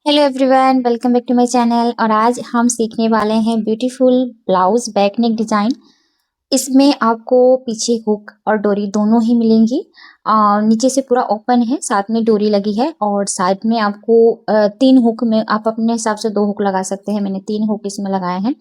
Hello everyone, welcome back to my channel. और आज हम सीखने वाले हैं beautiful blouse back neck design. इसमें आपको पीछे हुक और डोरी दोनों ही मिलेंगी। नीचे से पूरा ओपन है, साथ में डोरी लगी है और साइड में आपको 3 हुक में आप अपने हिसाब से 2 हुक लगा सकते हैं। मैंने 3 हुक इसमें लगाए हैं।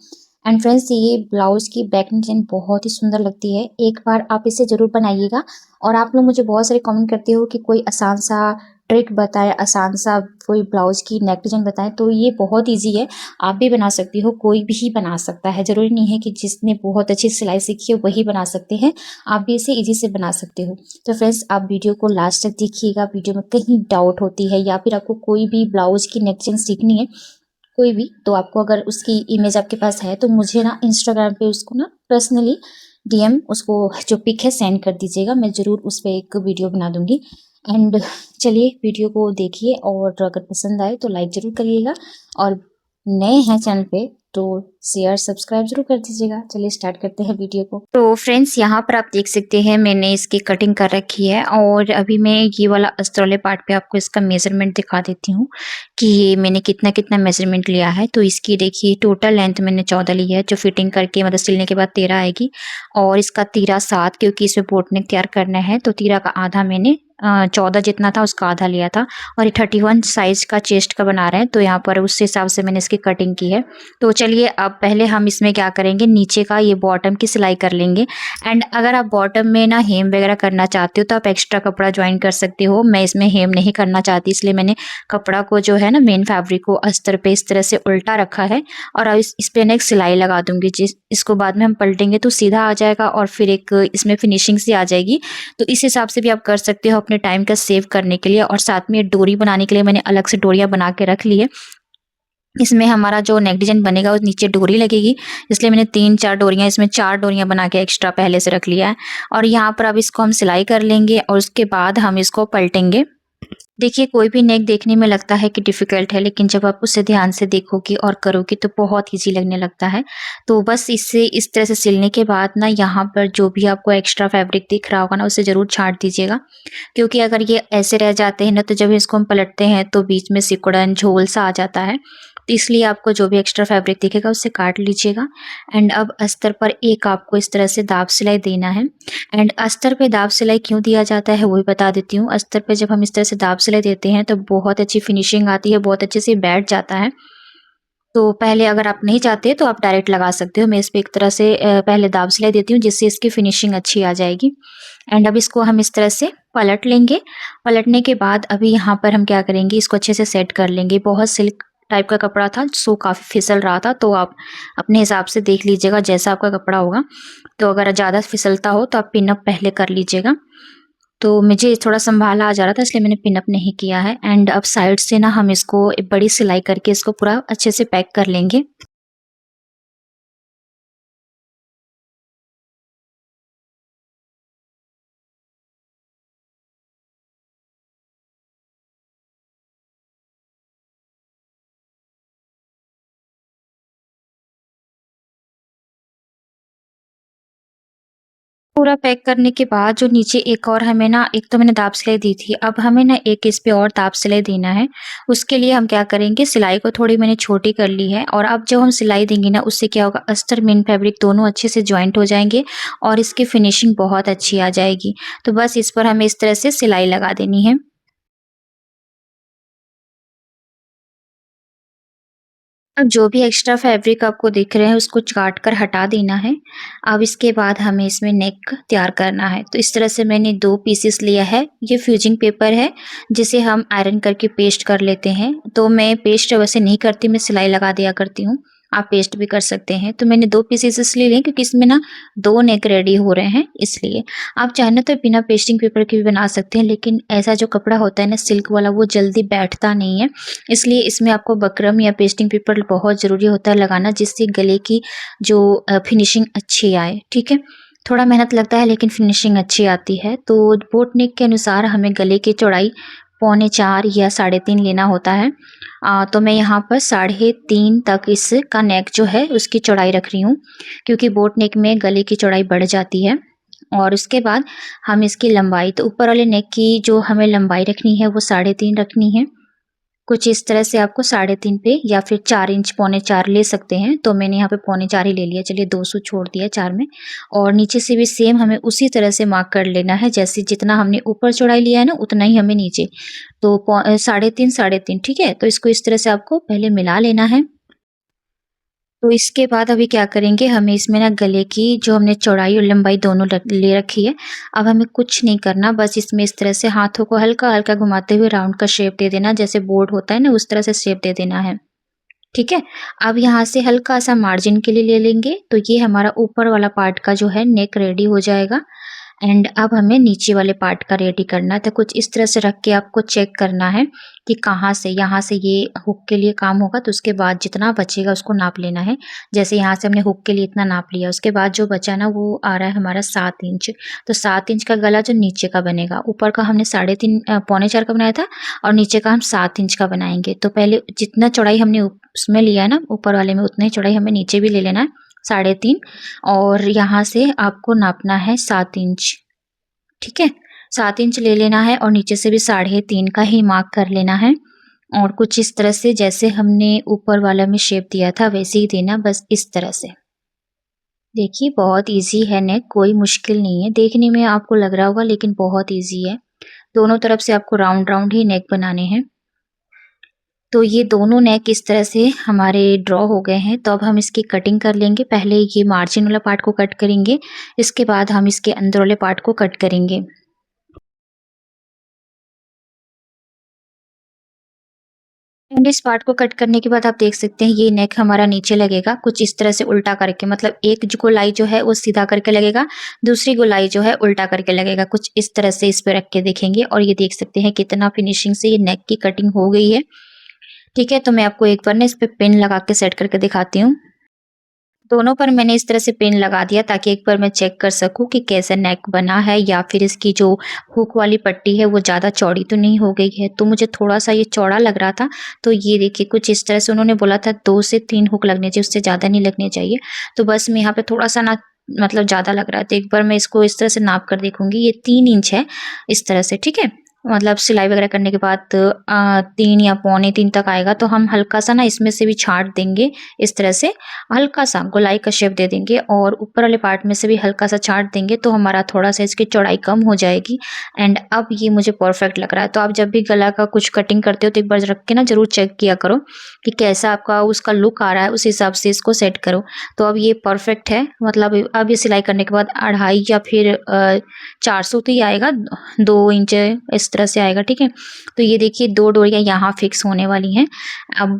एंड फ्रेंड्स, ये ब्लाउज की बैक नेक डिज़ाइन बहुत ही सुंदर लगती है। एक बार आप इसे ज़रूर बनाइएगा। और आप लोग मुझे बहुत सारे कमेंट करते हो कि कोई आसान सा ट्रिक बताएं, आसान सा कोई ब्लाउज की नेक डिज़ाइन बताएं। तो ये बहुत ईजी है, आप भी बना सकती हो, कोई भी बना सकता है। ज़रूरी नहीं है कि जिसने बहुत अच्छी सिलाई सीखी है वही बना सकते हैं, आप भी इसे ईजी से बना सकते हो। तो फ्रेंड्स, आप वीडियो को लास्ट तक देखिएगा। वीडियो में कहीं डाउट होती है या फिर आपको कोई भी ब्लाउज की नेक डिज़ाइन सीखनी है कोई भी, तो आपको अगर उसकी इमेज आपके पास है तो मुझे ना इंस्टाग्राम पे उसको ना पर्सनली डीएम उसको जो पिक है सेंड कर दीजिएगा। मैं ज़रूर उस पर एक वीडियो बना दूंगी। एंड चलिए वीडियो को देखिए, और अगर पसंद आए तो लाइक ज़रूर करिएगा, और नए हैं चैनल पे तो शेयर सब्सक्राइब जरूर कर दीजिएगा। चलिए स्टार्ट करते हैं वीडियो को। तो फ्रेंड्स, यहाँ पर आप देख सकते हैं मैंने इसकी कटिंग कर रखी है, और अभी मैं ये वाला अस्तर वाले पार्ट पे आपको इसका मेजरमेंट दिखा देती हूँ कि ये मैंने कितना कितना मेजरमेंट लिया है। तो इसकी देखिए टोटल लेंथ मैंने 14 ली है, जो फिटिंग करके मतलब सिलने के बाद 13 आएगी। और इसका तीरा 7, क्योंकि इसमें बोट नेक तैयार करना है, तो तीरा का आधा मैंने 14 जितना था उसका आधा लिया था। और ये 31 साइज का चेस्ट का बना रहे हैं, तो यहाँ पर उस हिसाब से मैंने इसकी कटिंग की है। तो चलिए अब पहले हम इसमें क्या करेंगे, नीचे का ये बॉटम की सिलाई कर लेंगे। एंड अगर आप बॉटम में ना हेम वगैरह करना चाहते हो तो आप एक्स्ट्रा कपड़ा ज्वाइन कर सकते हो। मैं इसमें हेम नहीं करना चाहती, इसलिए मैंने कपड़ा को जो है ना मेन फैब्रिक को अस्तर पे इस तरह से उल्टा रखा है। और अब इस पे ना एक सिलाई लगा दूंगी, जिस इसको बाद में हम पलटेंगे तो सीधा आ जाएगा और फिर एक इसमें फिनिशिंग सी आ जाएगी। तो इस हिसाब से भी आप कर सकते हो अपने टाइम का सेव करने के लिए। और साथ में डोरी बनाने के लिए मैंने अलग से डोरियां बना के रख ली है। इसमें हमारा जो नेक डिजाइन बनेगा वो नीचे डोरी लगेगी, इसलिए मैंने 3-4 डोरियां, इसमें 4 डोरियां बना के एक्स्ट्रा पहले से रख लिया है। और यहाँ पर अब इसको हम सिलाई कर लेंगे और उसके बाद हम इसको पलटेंगे। देखिए, कोई भी नेक देखने में लगता है कि डिफ़िकल्ट है, लेकिन जब आप उसे ध्यान से देखोगी और करोगी तो बहुत ईज़ी लगने लगता है। तो बस इससे इस तरह से सिलने के बाद ना यहाँ पर जो भी आपको एक्स्ट्रा फैब्रिक दिख रहा होगा ना, उसे ज़रूर छाँट दीजिएगा। क्योंकि अगर ये ऐसे रह जाते हैं ना, तो जब इसको हम पलटते हैं तो बीच में सिकुड़न, झोल सा आ जाता है। तो इसलिए आपको जो भी एक्स्ट्रा फैब्रिक दिखेगा उसे काट लीजिएगा। एंड अब अस्तर पर एक आपको इस तरह से दाब सिलाई देना है। एंड अस्तर पे दाब सिलाई क्यों दिया जाता है वो भी बता देती हूँ। अस्तर पे जब हम इस तरह से दाब सिलाई देते हैं तो बहुत अच्छी फिनिशिंग आती है, बहुत अच्छे से बैठ जाता है। तो पहले अगर आप नहीं चाहते तो आप डायरेक्ट लगा सकते हो। मैं इस पे एक तरह से पहले दाब सिलाई देती हूँ, जिससे इसकी फिनिशिंग अच्छी आ जाएगी। एंड अब इसको हम इस तरह से पलट लेंगे। पलटने के बाद अभी यहाँ पर हम क्या करेंगे, इसको अच्छे से सेट कर लेंगे। बहुत सिल्क टाइप का कपड़ा था, सो काफ़ी फिसल रहा था, तो आप अपने हिसाब से देख लीजिएगा जैसा आपका कपड़ा होगा। तो अगर ज़्यादा फिसलता हो तो आप पिन अप पहले कर लीजिएगा। तो मुझे थोड़ा सँभाला आ जा रहा था, इसलिए मैंने पिन अप नहीं किया है। एंड अब साइड से ना हम इसको एक बड़ी सिलाई करके इसको पूरा अच्छे से पैक कर लेंगे। पूरा पैक करने के बाद जो नीचे एक और हमें ना, एक तो मैंने दाब सिलाई दी थी, अब हमें ना एक इस पे और दाब सिलाई देना है। उसके लिए हम क्या करेंगे, सिलाई को थोड़ी मैंने छोटी कर ली है, और अब जब हम सिलाई देंगे ना, उससे क्या होगा, अस्तर मेन फैब्रिक दोनों अच्छे से जॉइंट हो जाएंगे और इसकी फिनिशिंग बहुत अच्छी आ जाएगी। तो बस इस पर हमें इस तरह से सिलाई लगा देनी है। अब जो भी एक्स्ट्रा फैब्रिक आपको दिख रहे हैं उसको काट कर हटा देना है। अब इसके बाद हमें इसमें नेक तैयार करना है। तो इस तरह से मैंने 2 पीसेस लिया है। ये फ्यूजिंग पेपर है, जिसे हम आयरन करके पेस्ट कर लेते हैं। तो मैं पेस्ट वैसे नहीं करती, मैं सिलाई लगा दिया करती हूँ। आप पेस्ट भी कर सकते हैं। तो मैंने 2 पीसेस इसलिए लिए क्योंकि इसमें ना 2 नेक रेडी हो रहे हैं, इसलिए। आप चाहें तो बिना पेस्टिंग पेपर के भी बना सकते हैं, लेकिन ऐसा जो कपड़ा होता है ना सिल्क वाला, वो जल्दी बैठता नहीं है। इसलिए इसमें आपको बकरम या पेस्टिंग पेपर बहुत ज़रूरी होता है लगाना, जिससे गले की जो फिनिशिंग अच्छी आए, ठीक है। थोड़ा मेहनत लगता है लेकिन फिनिशिंग अच्छी आती है। तो बोट नेक के अनुसार हमें गले की चौड़ाई 3.25 या 3.5 लेना होता है। तो मैं यहाँ पर 3.5 तक इसका नेक जो है उसकी चौड़ाई रख रही हूँ, क्योंकि बोट नेक में गले की चौड़ाई बढ़ जाती है। और उसके बाद हम इसकी लंबाई, तो ऊपर वाले नेक की जो हमें लंबाई रखनी है वो 3.5 रखनी है। कुछ इस तरह से आपको 3.5 पे या फिर 4 इंच, पौने 4 ले सकते हैं। तो मैंने यहाँ पे पौने 4 ही ले लिया। चलिए 200 छोड़ दिया 4 में। और नीचे से भी सेम हमें उसी तरह से मार्क कर लेना है, जैसे जितना हमने ऊपर चौड़ाई लिया है ना, उतना ही हमें नीचे। तो 3.5 3.5, ठीक है। तो इसको इस तरह से आपको पहले मिला लेना है। तो इसके बाद अभी क्या करेंगे, हमें इसमें ना गले की जो हमने चौड़ाई और लंबाई दोनों ले रखी है, अब हमें कुछ नहीं करना, बस इसमें इस तरह से हाथों को हल्का-हल्का घुमाते हुए राउंड का शेप दे देना, जैसे बोर्ड होता है ना, उस तरह से शेप दे देना है। ठीक है। अब यहाँ से हल्का-सा मार्जिन के लिए ले लेंगे, तो ये हमारा ऊपर वाला पार्ट का जो है नेक रेडी हो जाएगा। एंड अब हमें नीचे वाले पार्ट का रेडी करना है। तो कुछ इस तरह से रख के आपको चेक करना है कि कहाँ से, यहाँ से ये हुक के लिए काम होगा, तो उसके बाद जितना बचेगा उसको नाप लेना है। जैसे यहाँ से हमने हुक के लिए इतना नाप लिया, उसके बाद जो बचा ना वो आ रहा है हमारा 7 इंच। तो 7 इंच का गला जो नीचे का बनेगा, ऊपर का हमने 3.5 पौने 4 का बनाया था और नीचे का हम 7 इंच का बनाएंगे। तो पहले जितना चौड़ाई हमने उसमें लिया है ना ऊपर वाले में, उतना ही चौड़ाई हमें नीचे भी ले लेना है, 3.5। और यहाँ से आपको नापना है 7 इंच। ठीक है, 7 इंच ले लेना है और नीचे से भी 3.5 का ही मार्क कर लेना है। और कुछ इस तरह से जैसे हमने ऊपर वाला में शेप दिया था वैसे ही देना, बस इस तरह से। देखिए बहुत इजी है नेक, कोई मुश्किल नहीं है। देखने में आपको लग रहा होगा लेकिन बहुत इजी है। दोनों तरफ से आपको राउंड राउंड ही नेक बनाने हैं। तो ये दोनों नेक इस तरह से हमारे ड्रॉ हो गए हैं। तो अब हम इसकी कटिंग कर लेंगे। पहले ये मार्जिन वाला पार्ट को कट करेंगे, इसके बाद हम इसके अंदर वाले पार्ट को कट करेंगे। एंड इस पार्ट को कट करने के बाद आप देख सकते हैं ये नेक हमारा नीचे लगेगा कुछ इस तरह से उल्टा करके, मतलब एक जो गोलाई जो है वो सीधा करके लगेगा, दूसरी गोलाई जो है उल्टा करके लगेगा। कुछ इस तरह से इस पे रख के देखेंगे और ये देख सकते हैं कितना फिनिशिंग से ये नेक की कटिंग हो गई है। ठीक है, तो मैं आपको एक बार ना इस पे पिन लगा के सेट करके दिखाती हूँ। दोनों पर मैंने इस तरह से पिन लगा दिया ताकि एक बार मैं चेक कर सकूं कि कैसा नेक बना है, या फिर इसकी जो हुक वाली पट्टी है वो ज़्यादा चौड़ी तो नहीं हो गई है। तो मुझे थोड़ा सा ये चौड़ा लग रहा था, तो ये देखिए कुछ इस तरह से उन्होंने बोला था 2 से 3 हुक लगने चाहिए, उससे ज़्यादा नहीं लगने चाहिए। तो बस मैं यहाँ पे थोड़ा सा ना, मतलब ज़्यादा लग रहा है, तो एक बार मैं इसको इस तरह से नाप कर देखूंगी। ये 3 इंच है इस तरह से, ठीक है। मतलब सिलाई वगैरह करने के बाद 3 या पौने 3 तक आएगा। तो हम हल्का सा ना इसमें से भी छांट देंगे इस तरह से, हल्का सा गोलाई का शेप दे देंगे और ऊपर वाले पार्ट में से भी हल्का सा छांट देंगे, तो हमारा थोड़ा सा इसकी चौड़ाई कम हो जाएगी। एंड अब ये मुझे परफेक्ट लग रहा है। तो आप जब भी गला का कुछ कटिंग करते हो तो एक बार रख के ना जरूर चेक किया करो कि कैसा आपका उसका लुक आ रहा है, उस हिसाब से इसको सेट करो। तो अब ये परफेक्ट है, मतलब अब ये सिलाई करने के बाद 2.5 या फिर 400 तो ही आएगा, 2 इंच इस तरह से आएगा। ठीक है, तो ये देखिए 2 डोरियाँ यहाँ फिक्स होने वाली हैं। अब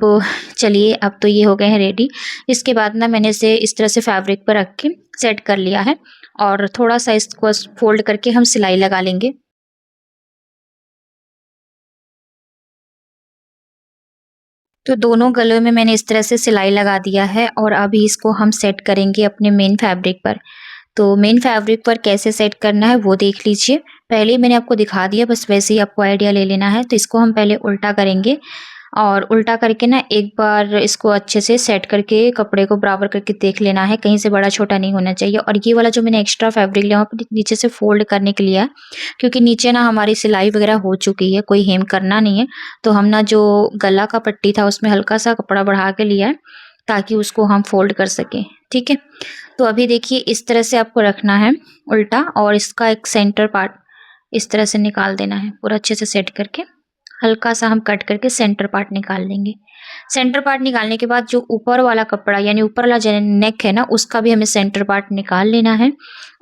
चलिए, अब तो ये हो गए हैं रेडी। इसके बाद ना मैंने इसे इस तरह से फैब्रिक पर रख के सेट कर लिया है और थोड़ा सा इसको फोल्ड करके हम सिलाई लगा लेंगे। तो दोनों गलों में मैंने इस तरह से सिलाई लगा दिया है और अभी इसको हम सेट करेंगे अपने मेन फैब्रिक पर। तो मेन फैब्रिक पर कैसे सेट करना है वो देख लीजिए। पहले ही मैंने आपको दिखा दिया, बस वैसे ही आपको आइडिया ले लेना है। तो इसको हम पहले उल्टा करेंगे और उल्टा करके ना एक बार इसको अच्छे से सेट करके कपड़े को बराबर करके देख लेना है, कहीं से बड़ा छोटा नहीं होना चाहिए। और ये वाला जो मैंने एक्स्ट्रा फैब्रिक लिया वहाँ पर नीचे से फोल्ड करने के लिए है, क्योंकि नीचे ना हमारी सिलाई वगैरह हो चुकी है, कोई हेम करना नहीं है। तो हम ना जो गला का पट्टी था उसमें हल्का सा कपड़ा बढ़ा के लिया है ताकि उसको हम फोल्ड कर सकें। ठीक है, तो अभी देखिए इस तरह से आपको रखना है उल्टा और इसका एक सेंटर पार्ट इस तरह से निकाल देना है, पूरा अच्छे से सेट करके हल्का सा हम कट करके सेंटर पार्ट निकाल लेंगे। सेंटर पार्ट निकालने के बाद जो ऊपर वाला कपड़ा यानी ऊपर वाला जो नेक है ना, उसका भी हमें सेंटर पार्ट निकाल लेना है।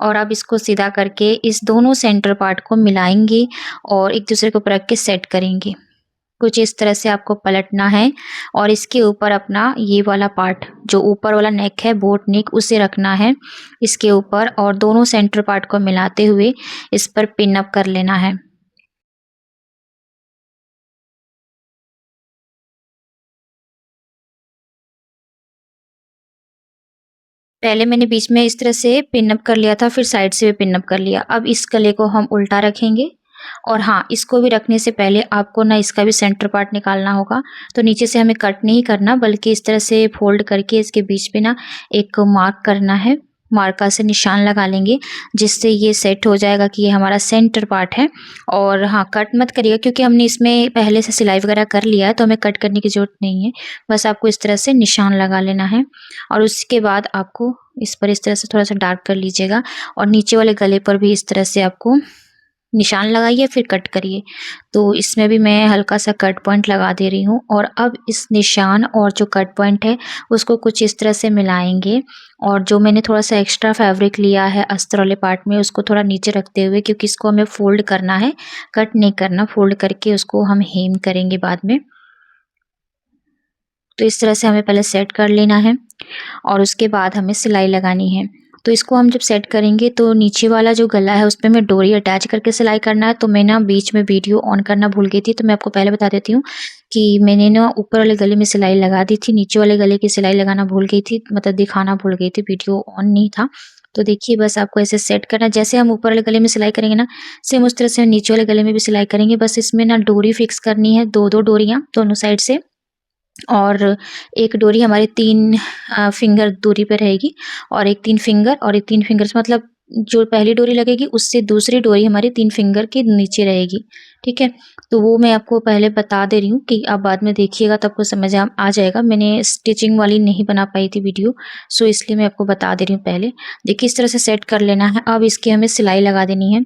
और अब इसको सीधा करके इस दोनों सेंटर पार्ट को मिलाएंगे और एक दूसरे के ऊपर रख के सेट करेंगे। कुछ इस तरह से आपको पलटना है और इसके ऊपर अपना ये वाला पार्ट जो ऊपर वाला नेक है, बोट नेक, उसे रखना है इसके ऊपर और दोनों सेंटर पार्ट को मिलाते हुए इस पर पिन अप कर लेना है। पहले मैंने बीच में इस तरह से पिन अप कर लिया था, फिर साइड से भी पिन अप कर लिया। अब इस गले को हम उल्टा रखेंगे और हाँ, इसको भी रखने से पहले आपको ना इसका भी सेंटर पार्ट निकालना होगा। तो नीचे से हमें कट नहीं करना बल्कि इस तरह से फोल्ड करके इसके बीच में ना एक मार्क करना है, मार्का से निशान लगा लेंगे, जिससे ये सेट हो जाएगा कि ये हमारा सेंटर पार्ट है। और हाँ, कट मत करिएगा क्योंकि हमने इसमें पहले से सिलाई वगैरह कर लिया है, तो हमें कट करने की ज़रूरत नहीं है। बस आपको इस तरह से निशान लगा लेना है और उसके बाद आपको इस पर इस तरह से थोड़ा-सा डार्क कर लीजिएगा और नीचे वाले गले पर भी इस तरह से आपको निशान लगाइए, फिर कट करिए। तो इसमें भी मैं हल्का-सा कट पॉइंट लगा दे रही हूँ और अब इस निशान और जो कट पॉइंट है, उसको कुछ इस तरह से मिलाएँगे और जो मैंने थोड़ा-सा एक्स्ट्रा फैब्रिक लिया है अस्तर वाले पार्ट में, उसको थोड़ा नीचे रखते हुए, क्योंकि इसको हमें फ़ोल्ड करना है, कट नहीं करना, फ़ोल्ड करके उसको हम हेम करेंगे बाद में। तो इस तरह से हमें पहले सेट कर लेना है और उसके बाद हमें सिलाई लगानी है। तो इसको हम जब सेट करेंगे तो नीचे वाला जो गला है, उसपे मैं डोरी अटैच करके सिलाई करना है। तो मैं ना बीच में वीडियो ऑन करना भूल गई थी, तो मैं आपको पहले बता देती हूँ कि मैंने ना ऊपर वाले गले में सिलाई लगा दी थी, नीचे वाले गले की सिलाई लगाना भूल गई थी, मतलब दिखाना भूल गई थी, वीडियो ऑन नहीं था। तो देखिए बस आपको ऐसे सेट करना है, जैसे हम ऊपर वाले गले में सिलाई करेंगे ना, सेम उस तरह से नीचे वाले गले में भी सिलाई करेंगे। बस इसमें ना डोरी फिक्स करनी है, 2-2 डोरियाँ दोनों साइड से, और एक डोरी हमारी 3 फिंगर दूरी पे रहेगी और एक 3 फिंगर और एक 3 फिंगर से, मतलब जो पहली डोरी लगेगी उससे दूसरी डोरी हमारी 3 फिंगर के नीचे रहेगी, ठीक है? तो वो मैं आपको पहले बता दे रही हूँ कि आप बाद में देखिएगा तो आपको समझ आ जाएगा। मैंने स्टिचिंग वाली नहीं बना पाई थी वीडियो, सो इसलिए मैं आपको बता दे रही हूँ पहले। देखिए इस तरह से सेट कर लेना है। अब इसकी हमें सिलाई लगा देनी है।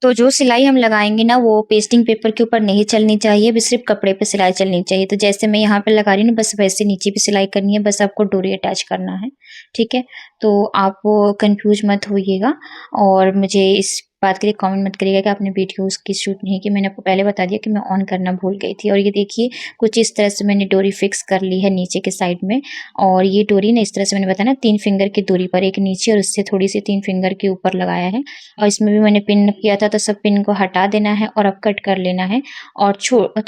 तो जो सिलाई हम लगाएँगे ना, वो पेस्टिंग पेपर के ऊपर नहीं चलनी चाहिए, बस सिर्फ़ कपड़े पे सिलाई चलनी चाहिए। तो जैसे मैं यहाँ पे लगा रही हूँ ना, बस वैसे नीचे भी सिलाई करनी है, बस आपको डोरी अटैच करना है, ठीक है? तो आप कन्फ्यूज़ मत होइएगा और मुझे इस बात के लिए कमेंट मत करिएगा कि आपने वीडियो उसकी शूट नहीं की। मैंने आपको पहले बता दिया कि मैं ऑन करना भूल गई थी। और ये देखिए कुछ इस तरह से मैंने डोरी फिक्स कर ली है नीचे के साइड में, और ये डोरी ना इस तरह से मैंने बताया ना 3 फिंगर की दूरी पर, एक नीचे और उससे थोड़ी-सी 3 फिंगर के ऊपर लगाया है। और इसमें भी मैंने पिन किया था, तो सब पिन को हटा देना है और अब कट कर लेना है। और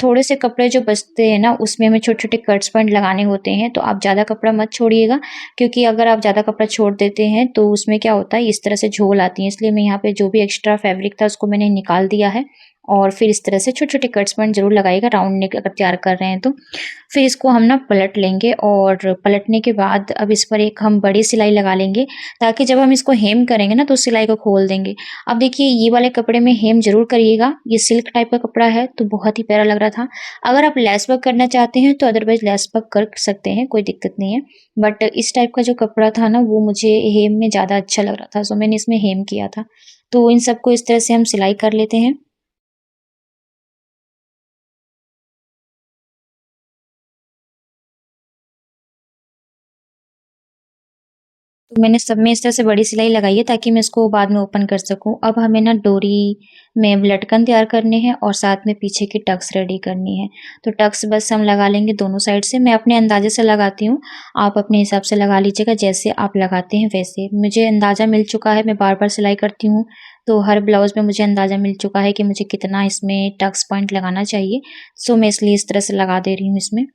थोड़े से कपड़े जो बचते हैं ना, उसमें हमें छोटे-छोटे कट्स पॉइंट लगाने होते हैं, तो आप ज़्यादा कपड़ा मत छोड़िएगा, क्योंकि अगर आप ज़्यादा कपड़ा छोड़ देते हैं तो उसमें क्या होता है, इस तरह से झोल आती है। इसलिए मैं यहाँ पे जो भी एक्स्ट्रा फैब्रिक था उसको मैंने निकाल दिया है और फिर इस तरह से छोटे-छोटे कट्स पॉइंट ज़रूर लगाइएगा राउंड नेक अगर तैयार कर रहे हैं तो। फिर इसको हम ना पलट लेंगे और पलटने के बाद अब इस पर एक हम बड़ी सिलाई लगा लेंगे, ताकि जब हम इसको हेम करेंगे ना तो सिलाई को खोल देंगे। अब देखिए ये वाले कपड़े में हेम ज़रूर करिएगा, ये सिल्क टाइप का कपड़ा है तो बहुत ही प्यारा लग रहा था। अगर आप लेस वर्क करना चाहते हैं तो अदरवाइज़ लेस वर्क कर सकते हैं, कोई दिक्कत नहीं है। बट इस टाइप का जो कपड़ा था ना, वो मुझे हेम में ज़्यादा अच्छा लग रहा था, सो मैंने इसमें हेम किया था। तो इन सबको इस तरह से हम सिलाई कर लेते हैं। तो मैंने सब में इस तरह से बड़ी सिलाई लगाई है ताकि मैं इसको बाद में ओपन कर सकूँ। अब हमें ना डोरी में लटकन तैयार करने हैं और साथ में पीछे की टक्स रेडी करनी है। तो टक्स बस हम लगा लेंगे दोनों साइड से। मैं अपने अंदाज़े से लगाती हूँ, आप अपने हिसाब से लगा लीजिएगा, जैसे आप लगाते हैं वैसे। मुझे अंदाज़ा मिल चुका है, मैं बार-बार सिलाई करती हूँ, तो हर ब्लाउज़ में मुझे अंदाज़ा मिल चुका है कि मुझे कितना इसमें टक्स पॉइंट लगाना चाहिए। सो मैं इसलिए इस तरह से लगा दे रही हूँ इसमें।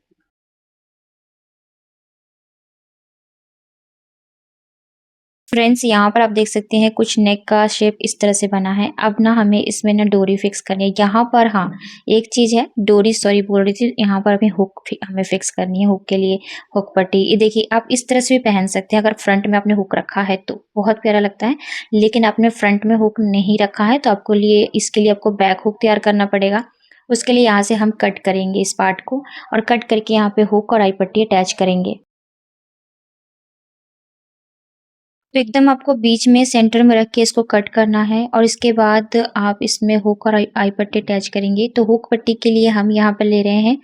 फ्रेंड्स, यहाँ पर आप देख सकते हैं कुछ नेक का शेप इस तरह से बना है। अब ना हमें इसमें ना डोरी फिक्स करनी है। यहाँ पर हाँ, एक चीज़ है, डोरी सॉरी बोल रही थी, यहाँ पर हमें हुक हमें फिक्स करनी है। हुक के लिए हुक पट्टी, ये देखिए आप इस तरह से भी पहन सकते हैं अगर फ्रंट में आपने हुक रखा है तो, बहुत प्यारा लगता है। लेकिन आपने फ्रंट में हुक नहीं रखा है तो आपको लिए इसके लिए आपको बैक हुक तैयार करना पड़ेगा। उसके लिए यहाँ से हम कट करेंगे इस पार्ट को और कट करके यहाँ पे हुक और आई पट्टी अटैच करेंगे। तो एकदम आपको बीच में सेंटर में रख के इसको कट करना है और इसके बाद आप इसमें हुक और आई पट्टी अटैच करेंगे। तो हुक पट्टी के लिए हम यहाँ पर ले रहे हैं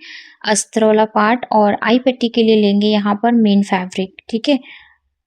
अस्तर वाला पार्ट और आई पट्टी के लिए लेंगे यहाँ पर मेन फैब्रिक, ठीक है?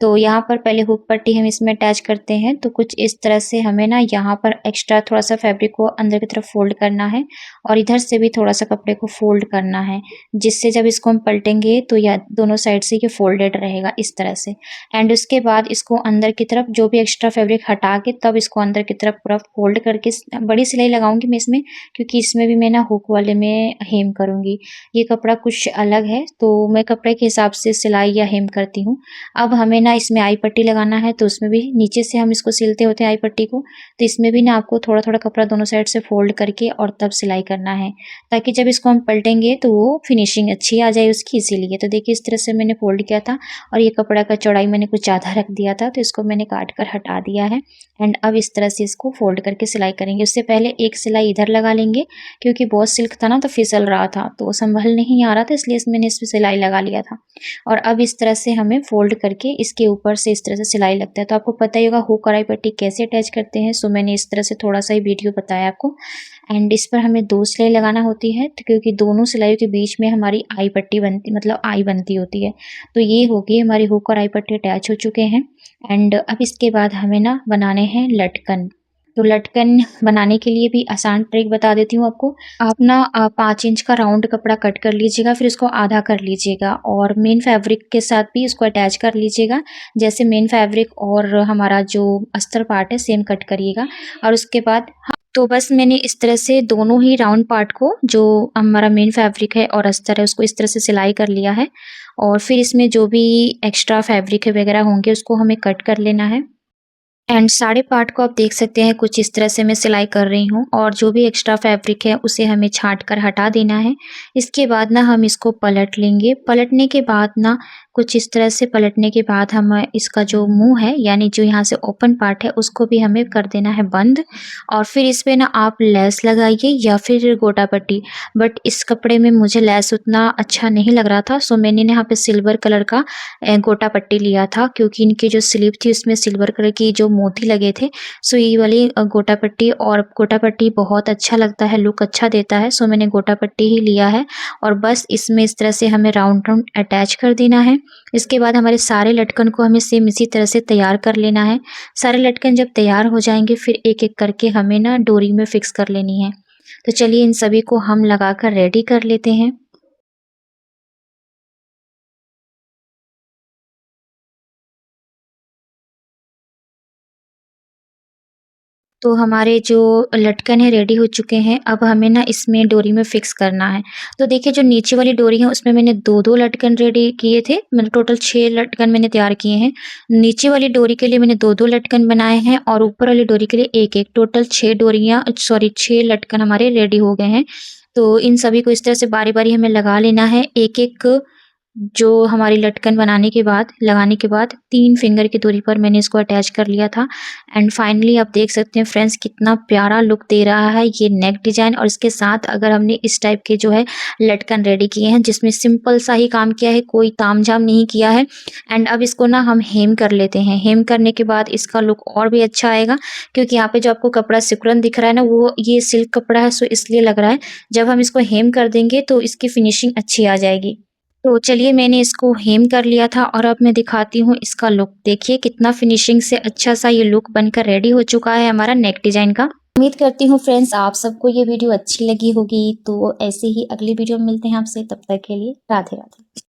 तो यहाँ पर पहले हुक पट्टी हम इसमें अटैच करते हैं, तो कुछ इस तरह से हमें ना यहाँ पर एक्स्ट्रा थोड़ा-सा फैब्रिक को अंदर की तरफ फ़ोल्ड करना है और इधर से भी थोड़ा-सा कपड़े को फ़ोल्ड करना है, जिससे जब इसको हम पलटेंगे तो या दोनों साइड से ये फ़ोल्डेड रहेगा इस तरह से। एंड उसके बाद इसको अंदर की तरफ जो भी एक्स्ट्रा फैब्रिक हटा के तब इसको अंदर की तरफ पूरा फ़ोल्ड करके बड़ी सिलाई लगाऊँगी मैं इसमें, क्योंकि इसमें भी मैं ना हुक वाले में हेम करूँगी। ये कपड़ा कुछ अलग है, तो मैं कपड़े के हिसाब से सिलाई या हेम करती हूँ। अब हमें ना इसमें आई पट्टी लगाना है, तो उसमें भी नीचे से हम इसको सिलते होते हैं आई पट्टी को, तो इसमें भी ना आपको थोड़ा थोड़ा कपड़ा दोनों साइड से फोल्ड करके और तब सिलाई करना है, ताकि जब इसको हम पलटेंगे तो वो फिनिशिंग अच्छी आ जाए उसकी, इसीलिए। तो देखिए इस तरह से मैंने फोल्ड किया था और ये कपड़ा का चौड़ाई मैंने कुछ ज़्यादा रख दिया था, तो इसको मैंने काट कर हटा दिया है। एंड अब इस तरह से इसको फोल्ड करके सिलाई करेंगे। उससे पहले एक सिलाई इधर लगा लेंगे, क्योंकि बहुत सिल्क था ना तो फिसल रहा था, तो संभल नहीं आ रहा था, इसलिए मैंने इस पर सिलाई लगा लिया था। और अब इस तरह से हमें फोल्ड करके इसके ऊपर से इस तरह से सिलाई लगता है। तो आपको पता ही होगा हुक और आई पट्टी कैसे अटैच करते हैं, सो मैंने इस तरह से थोड़ा सा ही वीडियो बताया आपको। एंड इस पर हमें 2 सिलाई लगाना होती है, तो क्योंकि दोनों सिलाइयों के बीच में हमारी आई पट्टी बनती, मतलब आई बनती होती है। तो ये होगी हमारी हुक और आई पट्टी अटैच हो चुके हैं। एंड अब इसके बाद हमें ना बनाने हैं लटकन। तो लटकन बनाने के लिए भी आसान ट्रिक बता देती हूँ आपको। आप ना 5 इंच का राउंड कपड़ा कट कर लीजिएगा, फिर इसको आधा कर लीजिएगा और मेन फैब्रिक के साथ भी इसको अटैच कर लीजिएगा। जैसे मेन फैब्रिक और हमारा जो अस्तर पार्ट है सेम कट करिएगा। और उसके बाद तो बस मैंने इस तरह से दोनों ही राउंड पार्ट को, जो हमारा मेन फैब्रिक है और अस्तर है, उसको इस तरह से सिलाई कर लिया है। और फिर इसमें जो भी एक्स्ट्रा फैब्रिक वगैरह होंगे उसको हमें कट कर लेना है। एंड सारे पार्ट को आप देख सकते हैं कुछ इस तरह से मैं सिलाई कर रही हूँ, और जो भी एक्स्ट्रा फैब्रिक है उसे हमें छांट कर हटा देना है। इसके बाद ना हम इसको पलट लेंगे। पलटने के बाद ना कुछ इस तरह से पलटने के बाद हम इसका जो मुंह है, यानी जो यहाँ से ओपन पार्ट है, उसको भी हमें कर देना है बंद। और फिर इस पे ना आप लेस लगाइए या फिर गोटा पट्टी, बट इस कपड़े में मुझे लेस उतना अच्छा नहीं लग रहा था, सो मैंने यहाँ पे सिल्वर कलर का गोटा पट्टी लिया था, क्योंकि इनकी जो स्लीव थी उसमें सिल्वर कलर की जो मोती लगे थे। सो ये वाली गोटा पट्टी, और गोटा पट्टी बहुत अच्छा लगता है, लुक अच्छा देता है, सो मैंने गोटा पट्टी ही लिया है। और बस इसमें इस तरह से हमें राउंड राउंड अटैच कर देना है। इसके बाद हमारे सारे लटकन को हमें सेम इसी तरह से तैयार कर लेना है। सारे लटकन जब तैयार हो जाएंगे फिर एक एक करके हमें ना डोरी में फिक्स कर लेनी है। तो चलिए इन सभी को हम लगाकर रेडी कर लेते हैं। तो हमारे जो लटकन है रेडी हो चुके हैं। अब हमें ना इसमें डोरी में फिक्स करना है। तो देखिए जो नीचे वाली डोरी है उसमें मैंने 2-2 लटकन रेडी किए थे, मतलब टोटल 6 लटकन मैंने तैयार किए हैं। नीचे वाली डोरी के लिए मैंने 2-2 लटकन बनाए हैं और ऊपर वाली डोरी के लिए 1-1, टोटल 6 लटकन हमारे रेडी हो गए हैं। तो इन सभी को इस तरह से बारी-बारी हमें लगा लेना है। एक-एक जो हमारी लटकन लगाने के बाद 3 फिंगर की दूरी पर मैंने इसको अटैच कर लिया था। एंड फाइनली आप देख सकते हैं फ्रेंड्स कितना प्यारा लुक दे रहा है ये नेक डिजाइन। और इसके साथ अगर हमने इस टाइप के जो है लटकन रेडी किए हैं, जिसमें सिंपल सा ही काम किया है, कोई तामझाम नहीं किया है। एंड अब इसको ना हम हेम कर लेते हैं। हेम करने के बाद इसका लुक और भी अच्छा आएगा, क्योंकि यहाँ पे जो आपको कपड़ा सिकुड़न दिख रहा है ना, वो ये सिल्क कपड़ा है, सो इसलिए लग रहा है। जब हम इसको हेम कर देंगे तो इसकी फिनिशिंग अच्छी आ जाएगी। तो चलिए मैंने इसको हेम कर लिया था और अब मैं दिखाती हूँ इसका लुक। देखिए कितना फिनिशिंग से अच्छा सा ये लुक बनकर रेडी हो चुका है हमारा नेक डिजाइन का। उम्मीद करती हूँ फ्रेंड्स आप सबको ये वीडियो अच्छी लगी होगी। तो ऐसे ही अगली वीडियो में मिलते हैं आपसे, तब तक के लिए राधे राधे।